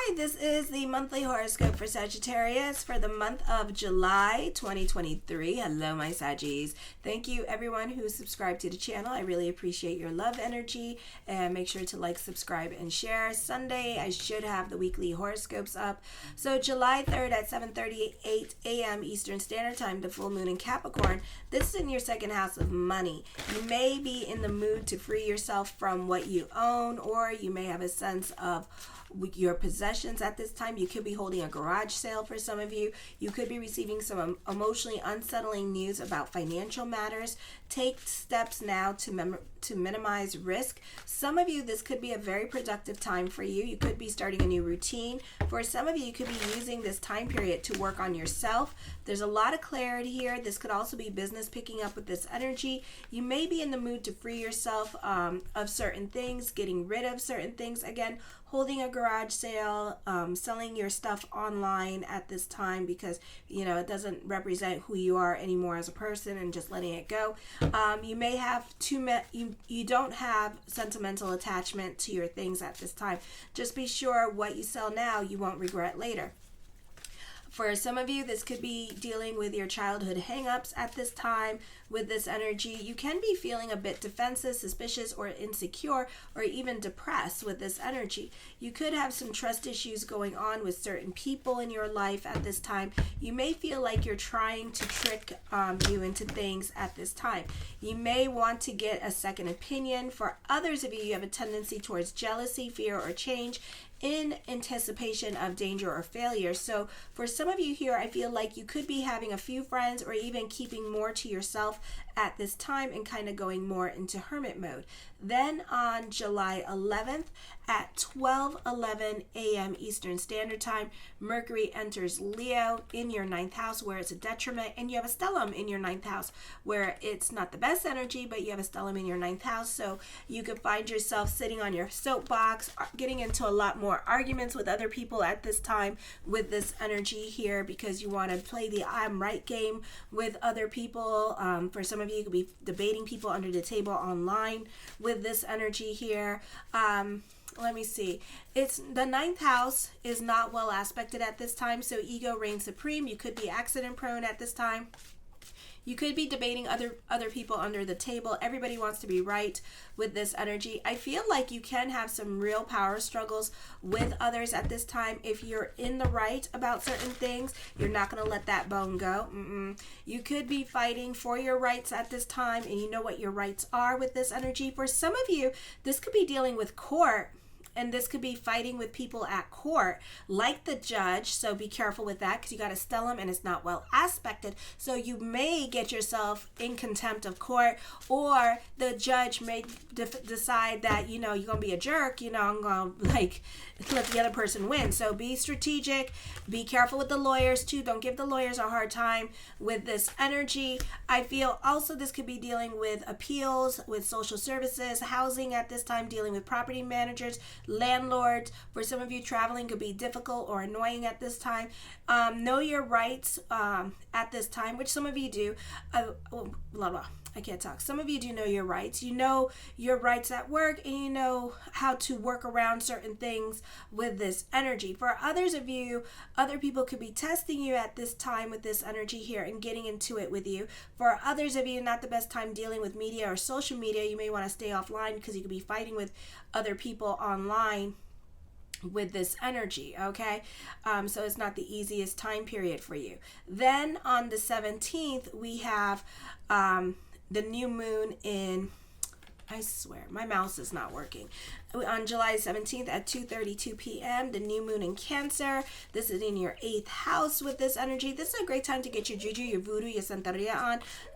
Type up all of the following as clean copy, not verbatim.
Hi, this is the monthly horoscope for Sagittarius for the month of July 2023. Hello, my Saggies. Thank you, everyone who subscribed to the channel. I really appreciate your love energy, and make sure to like, subscribe, and share. Sunday, I should have the weekly horoscopes up. So July 3rd at 7:38 a.m. Eastern Standard Time, the full moon in Capricorn. This is in your second house of money. You may be in the mood to free yourself from what you own, or you may have a sense of your possessions at this time. You could be holding a garage sale for some of you. You could be receiving some emotionally unsettling news about financial matters. Take steps now to minimize risk. Some of you, this could be a very productive time for you. You could be starting a new routine. For some of you, you could be using this time period to work on yourself. There's a lot of clarity here. This could also be business picking up with this energy. You may be in the mood to free yourself of certain things, getting rid of certain things. Again, holding a garage sale, selling your stuff online at this time because, you know, it doesn't represent who you are anymore as a person, and just letting it go. You may have you don't have sentimental attachment to your things at this time. Just be sure what you sell now, you won't regret later. For some of you, this could be dealing with your childhood hang-ups at this time with this energy. You can be feeling a bit defensive, suspicious, or insecure, or even depressed with this energy. You could have some trust issues going on with certain people in your life at this time. You may feel like you're trying to trick you into things at this time. You may want to get a second opinion. For others of you, you have a tendency towards jealousy, fear, or change in anticipation of danger or failure. So for some of you here, I feel like you could be having a few friends, or even keeping more to yourself at this time and kind of going more into hermit mode. Then on July 11th at 12:11 a.m. Eastern Standard Time, Mercury enters Leo in your 9th house, where it's a detriment, and you have a stellium in your 9th house where it's not the best energy, but you have a stellium in your 9th house. So you could find yourself sitting on your soapbox, getting into a lot more arguments with other people at this time with this energy here, because you want to play the I'm right game with other people. For some of you, could be debating people under the table online with this energy here. Let me see. It's the 9th house is not well aspected at this time, so ego reigns supreme. You could be accident prone at this time. You could be debating other people under the table. Everybody wants to be right with this energy. I feel like you can have some real power struggles with others at this time. If you're in the right about certain things, you're not going to let that bone go. You could be fighting for your rights at this time, and you know what your rights are with this energy. For some of you, this could be dealing with court. And this could be fighting with people at court, like the judge. So be careful with that, because you got a stellium and it's not well aspected. So you may get yourself in contempt of court, or the judge may decide that, you know, you're going to be a jerk. You know, I'm going to let the other person win. So be strategic. Be careful with the lawyers too. Don't give the lawyers a hard time with this energy. I feel also this could be dealing with appeals, with social services, housing at this time, dealing with property managers, landlords. For some of you, traveling could be difficult or annoying at this time. Know your rights at this time, which some of you do. I can't talk. Some of you do know your rights. You know your rights at work, and you know how to work around certain things with this energy. For others of you, other people could be testing you at this time with this energy here and getting into it with you. For others of you, not the best time dealing with media or social media. You may want to stay offline, because you could be fighting with other people online with this energy, okay? So it's not the easiest time period for you. Then on the 17th, we have the new moon in, I swear, my mouse is not working. On July 17th at 2:32 p.m., the new moon in Cancer. This is in your 8th house with this energy. This is a great time to get your juju, your voodoo, your santeria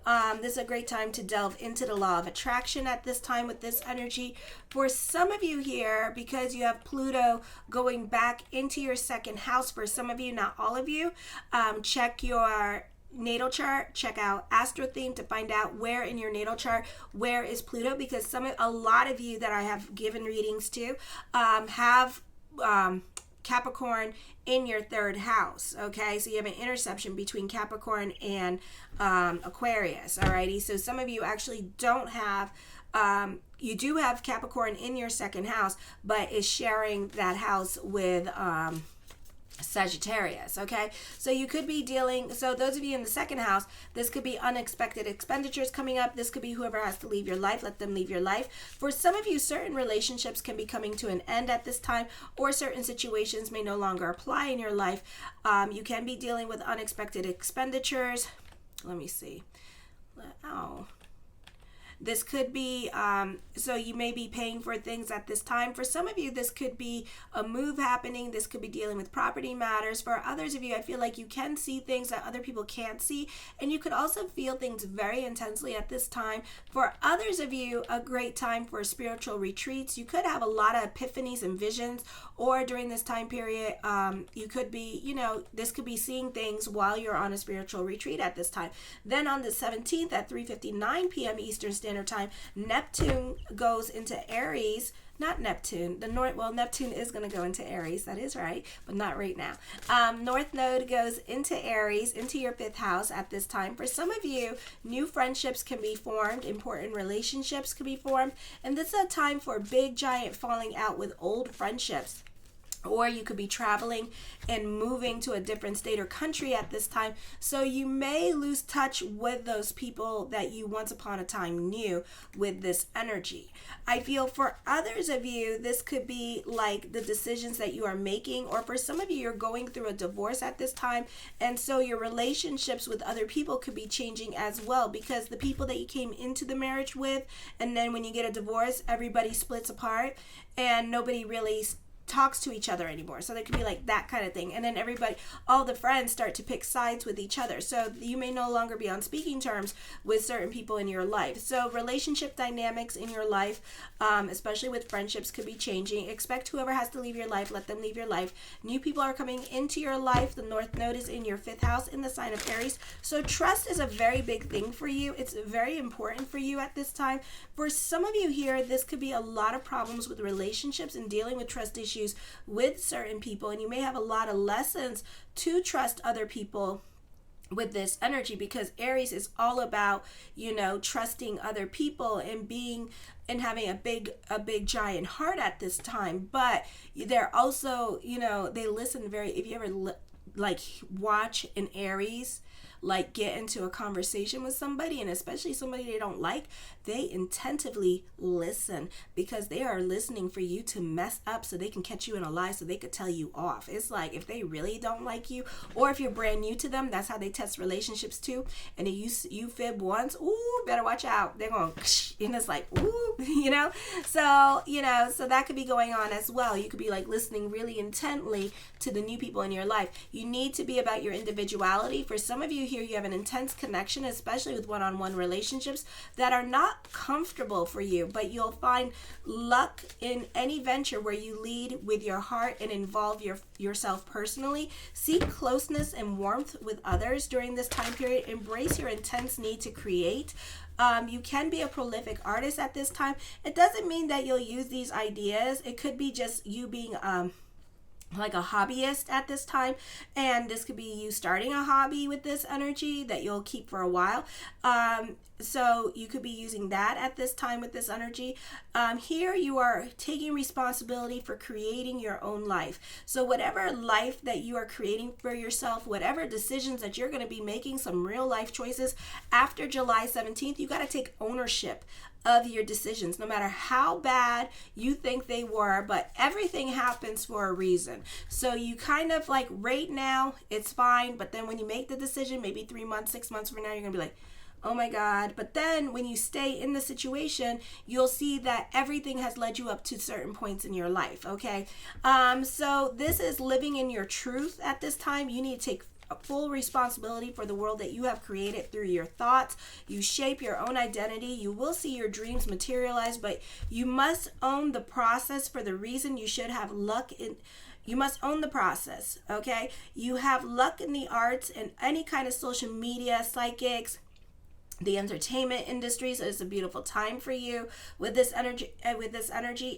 on. This is a great time to delve into the law of attraction at this time with this energy. For some of you here, because you have Pluto going back into your 2nd house, for some of you, not all of you, check your natal chart. Check out Astro Theme to find out where in your natal chart where is Pluto, because a lot of you that I have given readings to have Capricorn in your 3rd house. Okay, so you have an interception between Capricorn and Aquarius. Alrighty, so some of you actually don't have You do have Capricorn in your second house, but is sharing that house with Sagittarius, okay? So you could be dealing, so those of you in the second house, this could be unexpected expenditures coming up. This could be whoever has to leave your life, let them leave your life. For some of you, certain relationships can be coming to an end at this time, or certain situations may no longer apply in your life. You can be dealing with unexpected expenditures. Let me see. Oh. This could be, so you may be paying for things at this time. For some of you, this could be a move happening. This could be dealing with property matters. For others of you, I feel like you can see things that other people can't see. And you could also feel things very intensely at this time. For others of you, a great time for spiritual retreats. You could have a lot of epiphanies and visions. Or during this time period, you could be, this could be seeing things while you're on a spiritual retreat at this time. Then on the 17th at 3:59 p.m. Eastern Standard Time, Neptune goes into Aries. Not Neptune. Neptune is going to go into Aries. That is right, but not right now. North Node goes into Aries, into your 5th house at this time. For some of you, new friendships can be formed. Important relationships can be formed. And this is a time for big, giant falling out with old friendships. Or you could be traveling and moving to a different state or country at this time. So you may lose touch with those people that you once upon a time knew with this energy. I feel for others of you, this could be like the decisions that you are making. Or for some of you, you're going through a divorce at this time. And so your relationships with other people could be changing as well. Because the people that you came into the marriage with, and then when you get a divorce, everybody splits apart. And nobody really talks to each other anymore. So there could be like that kind of thing. And then all the friends start to pick sides with each other. So you may no longer be on speaking terms with certain people in your life. So relationship dynamics in your life, especially with friendships, could be changing. Expect whoever has to leave your life, let them leave your life. New people are coming into your life. The North Node is in your 5th house in the sign of Aries. So trust is a very big thing for you. It's very important for you at this time. For some of you here, this could be a lot of problems with relationships and dealing with trust issues with certain people, and you may have a lot of lessons to trust other people with this energy, because Aries is all about, trusting other people and having a big giant heart at this time. But they're also, they listen if you ever watch an Aries get into a conversation with somebody, and especially somebody they don't like, they intentively listen, because they are listening for you to mess up so they can catch you in a lie, so they could tell you off. It's like if they really don't like you, or if you're brand new to them, that's how they test relationships too. And if you fib once, ooh, better watch out. They're going, and it's like, ooh, so that could be going on as well. You could be listening really intently to the new people in your life. You need to be about your individuality. For some of you here, you have an intense connection, especially with one-on-one relationships that are not comfortable for you, but you'll find luck in any venture where you lead with your heart and involve yourself personally. Seek closeness and warmth with others during this time period. Embrace your intense need to create. You can be a prolific artist at this time. It doesn't mean that you'll use these ideas. It could be just you being like a hobbyist at this time, and this could be you starting a hobby with this energy that you'll keep for a while. So you could be using that at this time with this energy. Here you are taking responsibility for creating your own life. So whatever life that you are creating for yourself, whatever decisions that you're going to be making, some real life choices after July 17th, you got to take ownership of your decisions, no matter how bad you think they were. But everything happens for a reason. So you kind of right now it's fine, but then when you make the decision, maybe 3 months, 6 months from now, you're gonna be like, oh my God. But then when you stay in the situation, you'll see that everything has led you up to certain points in your life. Okay. So this is living in your truth at this time. You need to take full responsibility for the world that you have created through your thoughts. You shape your own identity. You will see your dreams materialize, but you must own the process. For the reason you should have luck in, you must own the process. Okay. You have luck in the arts and any kind of social media, psychics, the entertainment industry. So it's a beautiful time for you with this energy.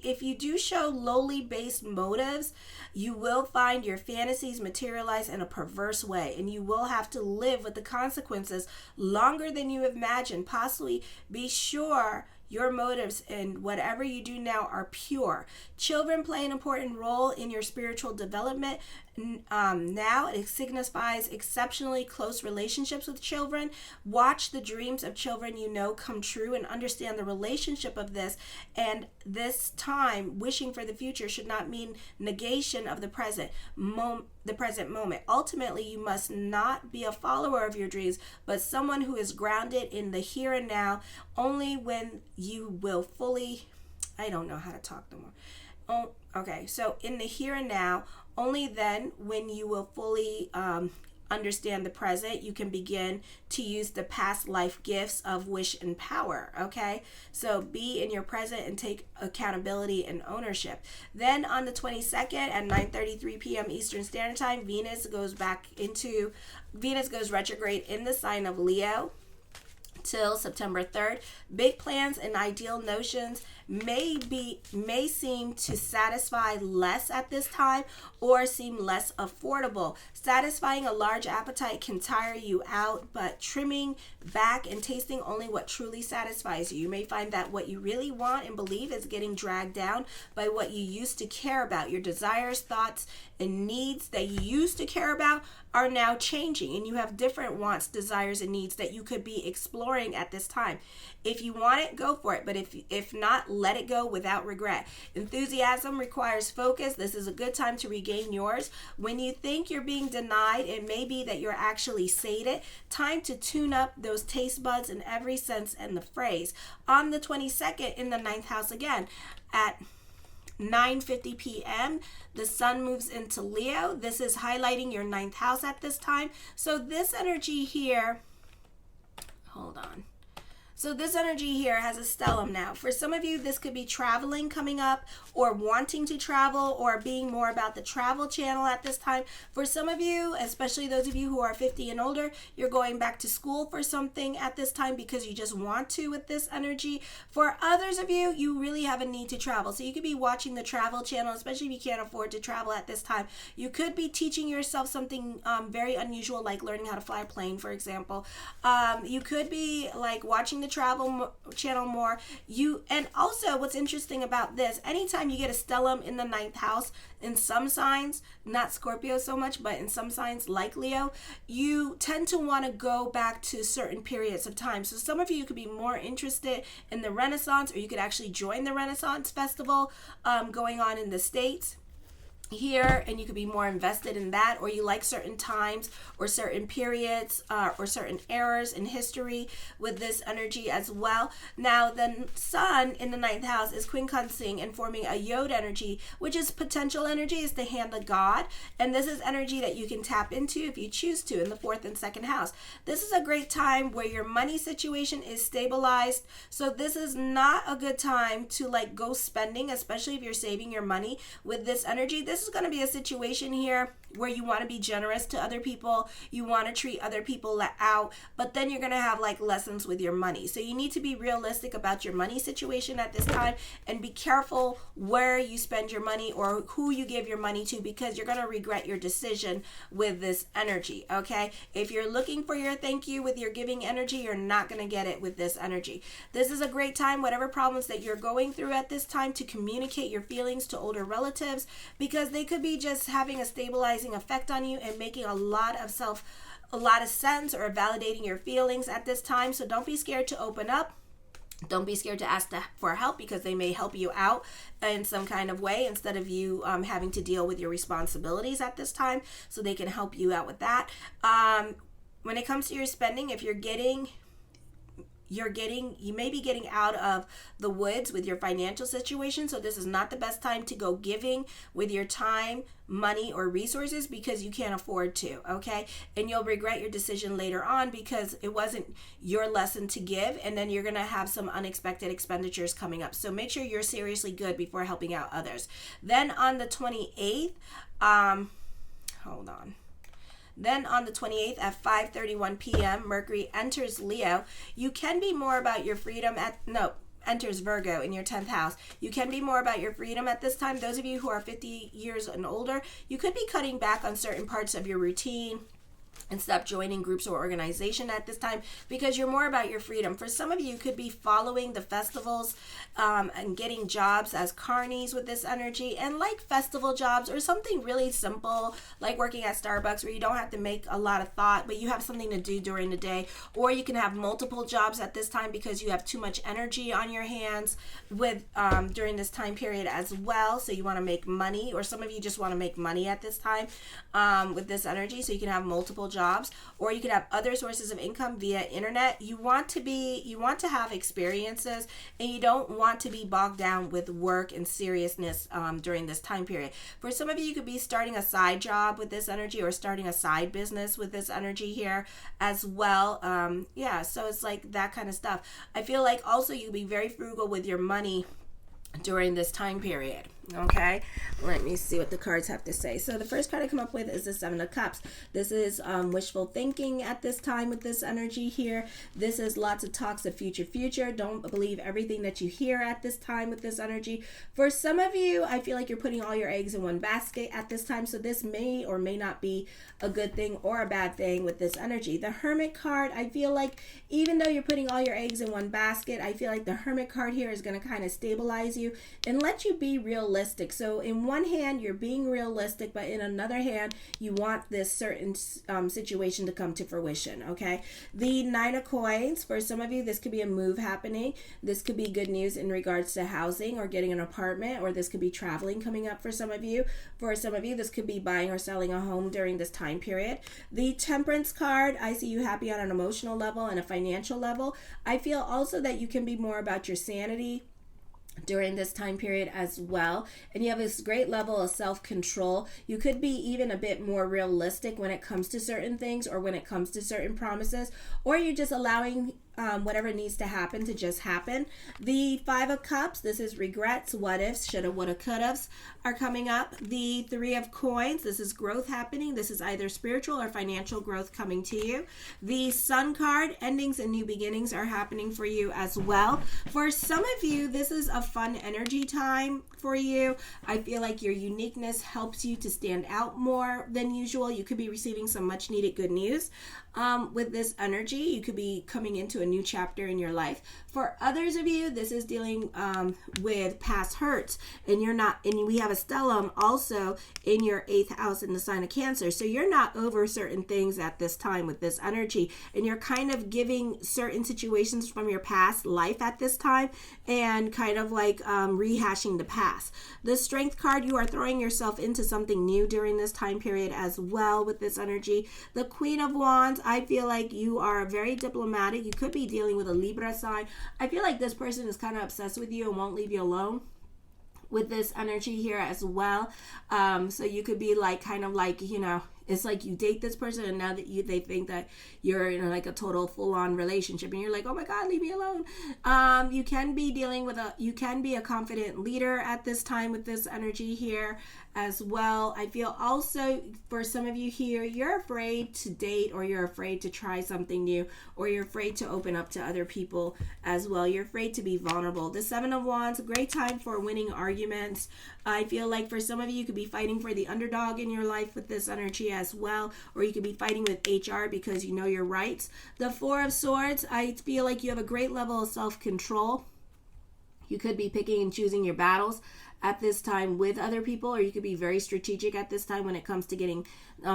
If you do show lowly based motives, you will find your fantasies materialize in a perverse way, and you will have to live with the consequences longer than you imagined. Possibly be sure Your motives in whatever you do now are pure. Children play an important role in your spiritual development. Now it signifies exceptionally close relationships with children. Watch the dreams of children you know come true and understand the relationship of this. And this time, wishing for the future should not mean negation of the present moment. Ultimately, you must not be a follower of your dreams, but someone who is grounded in the here and now. Only when you will fully, I don't know how to talk no more. Okay, so in the here and now, only then when you will fully understand the present, you can begin to use the past life gifts of wish and power. Okay, so be in your present and take accountability and ownership. Then on the 22nd at 9:33 p.m. Eastern Standard Time, Venus goes retrograde in the sign of Leo till September 3rd. Big plans and ideal notions may seem to satisfy less at this time or seem less affordable. Satisfying a large appetite can tire you out, but trimming back and tasting only what truly satisfies you. You may find that what you really want and believe is getting dragged down by what you used to care about. Your desires, thoughts, and needs that you used to care about are now changing, and you have different wants, desires, and needs that you could be exploring at this time. If you want it, go for it, but if not, let it go without regret. Enthusiasm requires focus. This is a good time to regain yours. When you think you're being denied, it may be that you're actually sated. Time to tune up those taste buds in every sense and the phrase. On the 22nd in the 9th house again, at 9:50 p.m. the sun moves into Leo. This is highlighting your 9th house at this time. So this energy here, hold on. So this energy here has a stellium now. For some of you, this could be traveling coming up, or wanting to travel, or being more about the travel channel at this time. For some of you, especially those of you who are 50 and older, you're going back to school for something at this time because you just want to with this energy. For others of you, you really have a need to travel. So you could be watching the travel channel, especially if you can't afford to travel at this time. You could be teaching yourself something very unusual, like learning how to fly a plane, for example. You could be like watching the travel channel more. And also what's interesting about this, anytime you get a stellium in the 9th house, in some signs, not Scorpio so much, but in some signs like Leo, you tend to want to go back to certain periods of time. So some of you could be more interested in the Renaissance, or you could actually join the Renaissance festival going on in the States here, and you could be more invested in that, or you like certain times or certain periods or certain eras in history with this energy as well. Now the sun in the 9th house is quincunxing and forming a yod energy, which is potential energy, is the hand of God, and this is energy that you can tap into if you choose to in the 4th and 2nd house. This is a great time where your money situation is stabilized, so this is not a good time to like go spending, especially if you're saving your money with this energy. This is going to be a situation here where you want to be generous to other people, you want to treat other people out, but then you're going to have like lessons with your money. So you need to be realistic about your money situation at this time, and be careful where you spend your money or who you give your money to, because you're going to regret your decision with this energy. Okay, if you're looking for your thank you with your giving energy, you're not going to get it with this energy. This is a great time, whatever problems that you're going through at this time, to communicate your feelings to older relatives, because they could be just having a stabilizing effect on you and making a lot of sense, or validating your feelings at this time. So don't be scared to open up. Don't be scared to ask for help, because they may help you out in some kind of way instead of you having to deal with your responsibilities at this time. So they can help you out with that. When it comes to your spending, if you may be getting out of the woods with your financial situation. So this is not the best time to go giving with your time, money, or resources, because you can't afford to, okay? And you'll regret your decision later on, because it wasn't your lesson to give, and then you're going to have some unexpected expenditures coming up. So make sure you're seriously good before helping out others. Then on the 28th, Then on the 28th at 5:31 p.m., Mercury enters Leo. You can be more about your freedom enters Virgo in your 10th house. You can be more about your freedom at this time. Those of you who are 50 years and older, you could be cutting back on certain parts of your routine, and stop joining groups or organization at this time, because you're more about your freedom. For some of you, could be following the festivals and getting jobs as carnies with this energy, and like festival jobs or something really simple like working at Starbucks where you don't have to make a lot of thought, but you have something to do during the day. Or you can have multiple jobs at this time because you have too much energy on your hands with during this time period as well. So you want to make money, or some of you just want to make money at this time with this energy, so you can have multiple jobs, or you can have other sources of income via internet. You want to have experiences, and you don't want to be bogged down with work and seriousness during this time period. For some of you, you could be starting a side job with this energy, or starting a side business with this energy here as well. So it's like that kind of stuff. I feel like also you could be very frugal with your money during this time period. Okay, let me see what the cards have to say. So the first card I come up with is the Seven of Cups. This is wishful thinking at this time with this energy here. This is lots of talks of future. Don't believe everything that you hear at this time with this energy. For some of you, I feel like you're putting all your eggs in one basket at this time, so this may or may not be a good thing or a bad thing with this energy. The Hermit card, I feel like even though you're putting all your eggs in one basket, I feel like the Hermit card here is going to kind of stabilize you and let you be realistic. So in one hand, you're being realistic, but in another hand, you want this certain situation to come to fruition, okay? The Nine of Coins, for some of you, this could be a move happening. This could be good news in regards to housing or getting an apartment, or this could be traveling coming up for some of you. For some of you, this could be buying or selling a home during this time period. The Temperance card, I see you happy on an emotional level and a financial level. I feel also that you can be more about your sanity during this time period as well, and you have this great level of self-control. You could be even a bit more realistic when it comes to certain things, or when it comes to certain promises, or you're just allowing whatever needs to happen to just happen. The Five of Cups, this is regrets, what ifs, shoulda, woulda, coulda are coming up. The Three of Coins, this is growth happening. This is either spiritual or financial growth coming to you. The Sun card, endings and new beginnings are happening for you as well. For some of you, this is a fun energy time for you. I feel like your uniqueness helps you to stand out more than usual. You could be receiving some much needed good news with this energy. You could be coming into a new chapter in your life. For others of you, this is dealing with past hurts, and we have a stellium also in your 8th house in the sign of Cancer. So you're not over certain things at this time with this energy, and you're kind of giving certain situations from your past life at this time, and kind of like rehashing the past. The Strength card, you are throwing yourself into something new during this time period as well with this energy. The Queen of Wands, I feel like you are very diplomatic. You could be dealing with a Libra sign. I feel like this person is kind of obsessed with you and won't leave you alone with this energy here as well. So you could be like, kind of like, it's like you date this person, and now that they think that you're in like a total full-on relationship, and you're like, oh my God, leave me alone. You can be a confident leader at this time with this energy here as well. I feel also for some of you here, you're afraid to date, or you're afraid to try something new, or you're afraid to open up to other people as well. You're afraid to be vulnerable. The Seven of Wands, a great time for winning arguments. I feel like for some of you could be fighting for the underdog in your life with this energy as well, or you could be fighting with HR because you know your rights. The Four of Swords, I feel like you have a great level of self-control. You could be picking and choosing your battles at this time with other people, or you could be very strategic at this time when it comes to getting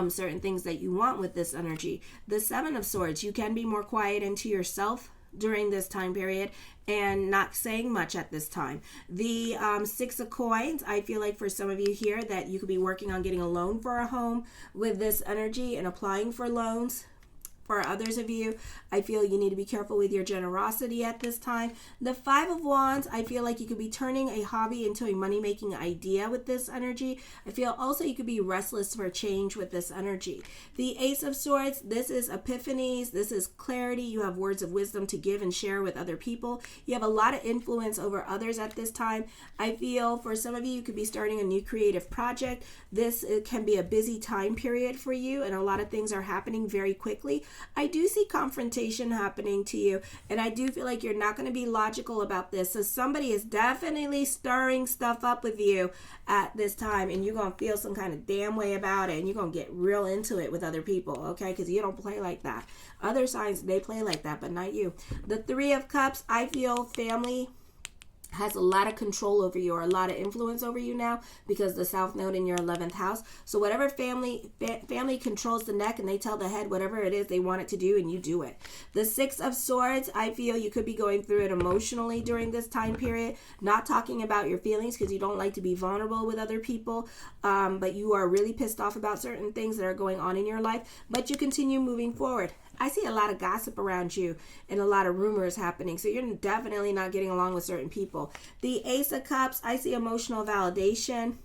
certain things that you want with this energy. The Seven of Swords, you can be more quiet into yourself during this time period and not saying much at this time. The Six of Coins, I feel like for some of you here that you could be working on getting a loan for a home with this energy and applying for loans. For others of you, I feel you need to be careful with your generosity at this time. The Five of Wands, I feel like you could be turning a hobby into a money-making idea with this energy. I feel also you could be restless for change with this energy. The Ace of Swords, this is epiphanies. This is clarity. You have words of wisdom to give and share with other people. You have a lot of influence over others at this time. I feel for some of you, you could be starting a new creative project. This can be a busy time period for you, and a lot of things are happening very quickly. I do see confrontation happening to you, and I do feel like you're not going to be logical about this. So somebody is definitely stirring stuff up with you at this time, and you're going to feel some kind of damn way about it, and you're going to get real into it with other people, okay? Because you don't play like that. Other signs, they play like that, but not you. The Three of Cups, I feel family has a lot of control over you, or a lot of influence over you now, because the South Node in your 11th house. So whatever family controls the neck, and they tell the head whatever it is they want it to do, and you do it. The Six of Swords, I feel you could be going through it emotionally during this time period, not talking about your feelings because you don't like to be vulnerable with other people, but you are really pissed off about certain things that are going on in your life, but you continue moving forward. I see a lot of gossip around you and a lot of rumors happening. So you're definitely not getting along with certain people. The Ace of Cups, I see emotional validation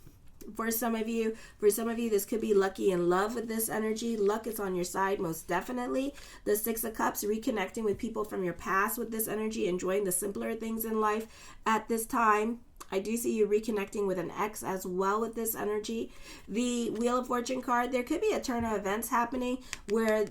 for some of you. For some of you, this could be lucky in love with this energy. Luck is on your side, most definitely. The Six of Cups, reconnecting with people from your past with this energy, enjoying the simpler things in life at this time. I do see you reconnecting with an ex as well with this energy. The Wheel of Fortune card, there could be a turn of events happening where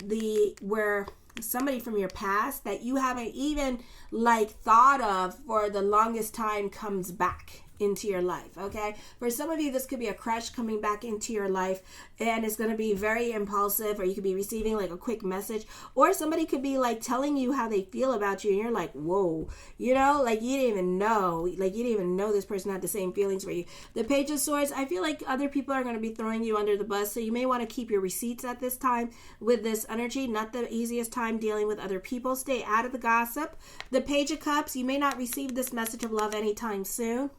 somebody from your past that you haven't even thought of for the longest time comes back into your life, okay? For some of you, this could be a crush coming back into your life, and it's going to be very impulsive, or you could be receiving a quick message, or somebody could be telling you how they feel about you, and you're like, whoa, you didn't even know this person had the same feelings for you. The Page of Swords, I feel like other people are going to be throwing you under the bus, so you may want to keep your receipts at this time with this energy. Not the easiest time dealing with other people. Stay out of the gossip. The Page of Cups, you may not receive this message of love anytime soon.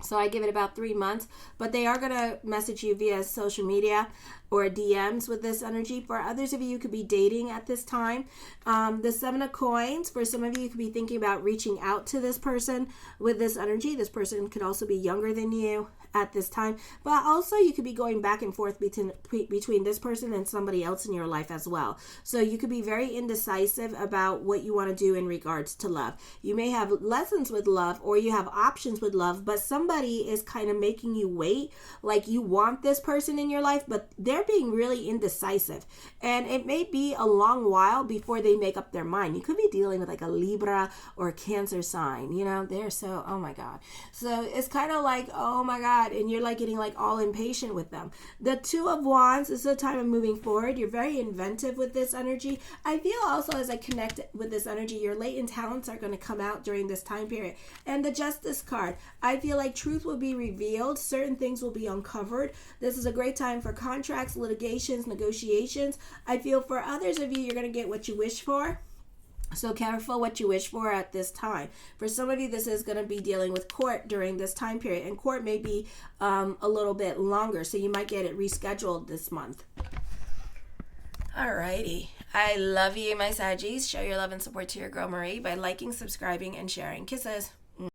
So I give it about 3 months, but they are going to message you via social media or DMs with this energy. For others of you, you could be dating at this time. The Seven of Coins, for some of you, you could be thinking about reaching out to this person with this energy. This person could also be younger than you at this time, but also you could be going back and forth between this person and somebody else in your life as well. So you could be very indecisive about what you want to do in regards to love. You may have lessons with love, or you have options with love, but somebody is kind of making you wait, like you want this person in your life, but they're being really indecisive, and it may be a long while before they make up their mind. You could be dealing with a Libra or a Cancer sign, they're so, oh my God. So it's kind of like, oh my God, and you're getting all impatient with them. The Two of Wands is a time of moving forward. You're very inventive with this energy. I feel also, as I connect with this energy, your latent talents are going to come out during this time period. And the Justice card, I feel like truth will be revealed. Certain things will be uncovered. This is a great time for contracts, litigations, negotiations. I feel for others of you, you're going to get what you wish for. So careful what you wish for at this time. For some of you, this is going to be dealing with court during this time period. And court may be a little bit longer, so you might get it rescheduled this month. Alrighty. I love you, my Saggies. Show your love and support to your girl Marie by liking, subscribing, and sharing. Kisses.